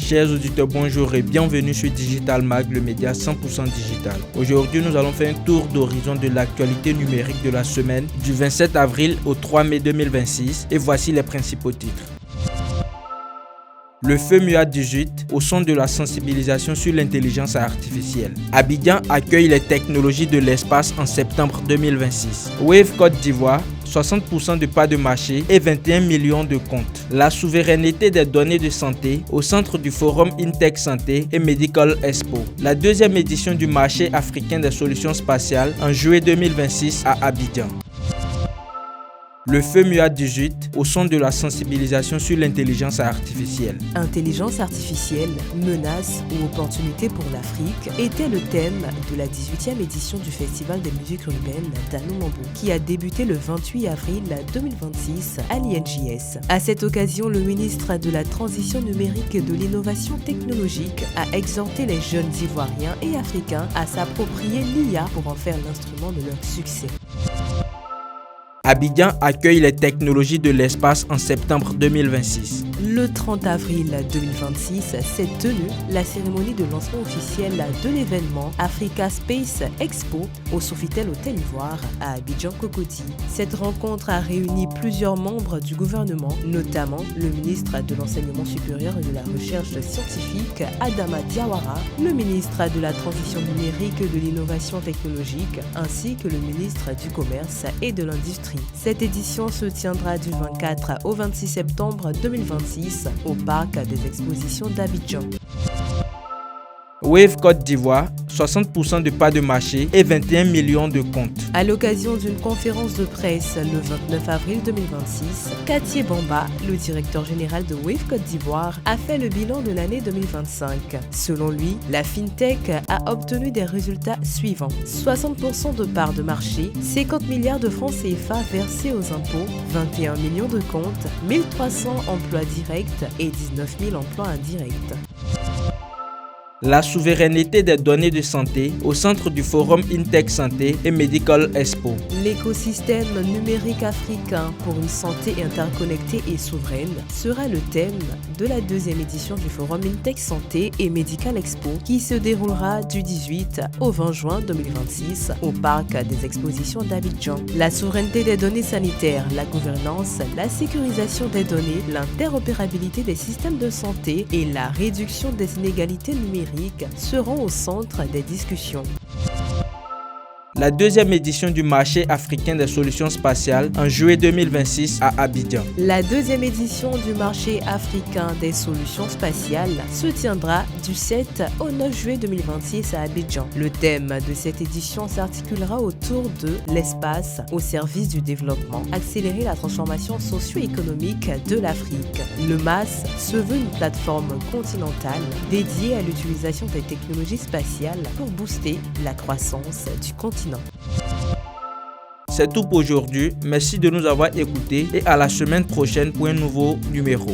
Chers auditeurs, bonjour et bienvenue sur Digital Mag, le média 100% digital. Aujourd'hui, nous allons faire un tour d'horizon de l'actualité numérique de la semaine du 27 avril au 3 mai 2026 et voici les principaux titres. Le FEMUA 18 au son de la sensibilisation sur l'intelligence artificielle. Abidjan accueille les technologies de l'espace en septembre 2026. Wave Côte d'Ivoire, 60% de parts de marché et 21 millions de comptes. La souveraineté des données de santé au centre du forum InTech Santé et Medical Expo. La deuxième édition du marché africain des solutions spatiales en juillet 2026 à Abidjan. Le FEMUA 18 au son de la sensibilisation sur l'intelligence artificielle. Intelligence artificielle, menace ou opportunité pour l'Afrique était le thème de la 18e édition du Festival des musiques urbaines d'Anoumambo qui a débuté le 28 avril 2026 à l'INJS. À cette occasion, le ministre de la Transition numérique et de l'innovation technologique a exhorté les jeunes Ivoiriens et Africains à s'approprier l'IA pour en faire l'instrument de leur succès. Abidjan accueille les technologies de l'espace en septembre 2026. Le 30 avril 2026 s'est tenue la cérémonie de lancement officiel de l'événement Africa Space Expo au Sofitel Hôtel Ivoire à Abidjan-Cocody. Cette rencontre a réuni plusieurs membres du gouvernement, notamment le ministre de l'Enseignement supérieur et de la Recherche scientifique Adama Diawara, le ministre de la Transition numérique et de l'innovation technologique, ainsi que le ministre du Commerce et de l'Industrie. Cette édition se tiendra du 24 au 26 septembre 2026 au parc des expositions d'Abidjan. Wave Côte d'Ivoire, 60% de parts de marché et 21 millions de comptes. À l'occasion d'une conférence de presse le 29 avril 2026, Katié Bamba, le directeur général de Wave Côte d'Ivoire, a fait le bilan de l'année 2025. Selon lui, la FinTech a obtenu des résultats suivants. 60% de parts de marché, 50 milliards de francs CFA versés aux impôts, 21 millions de comptes, 1300 emplois directs et 19 000 emplois indirects. La souveraineté des données de santé au centre du forum InTech Santé et Medical Expo. L'écosystème numérique africain pour une santé interconnectée et souveraine sera le thème de la deuxième édition du forum InTech Santé et Medical Expo qui se déroulera du 18 au 20 juin 2026 au parc des expositions d'Abidjan. La souveraineté des données sanitaires, la gouvernance, la sécurisation des données, l'interopérabilité des systèmes de santé et la réduction des inégalités numériques seront au centre des discussions. La deuxième édition du marché africain des solutions spatiales en juillet 2026 à Abidjan. La deuxième édition du marché africain des solutions spatiales se tiendra du 7 au 9 juillet 2026 à Abidjan. Le thème de cette édition s'articulera autour de l'espace au service du développement, accélérer la transformation socio-économique de l'Afrique. Le MAS se veut une plateforme continentale dédiée à l'utilisation des technologies spatiales pour booster la croissance du continent. C'est tout pour aujourd'hui. Merci de nous avoir écoutés et à la semaine prochaine pour un nouveau numéro.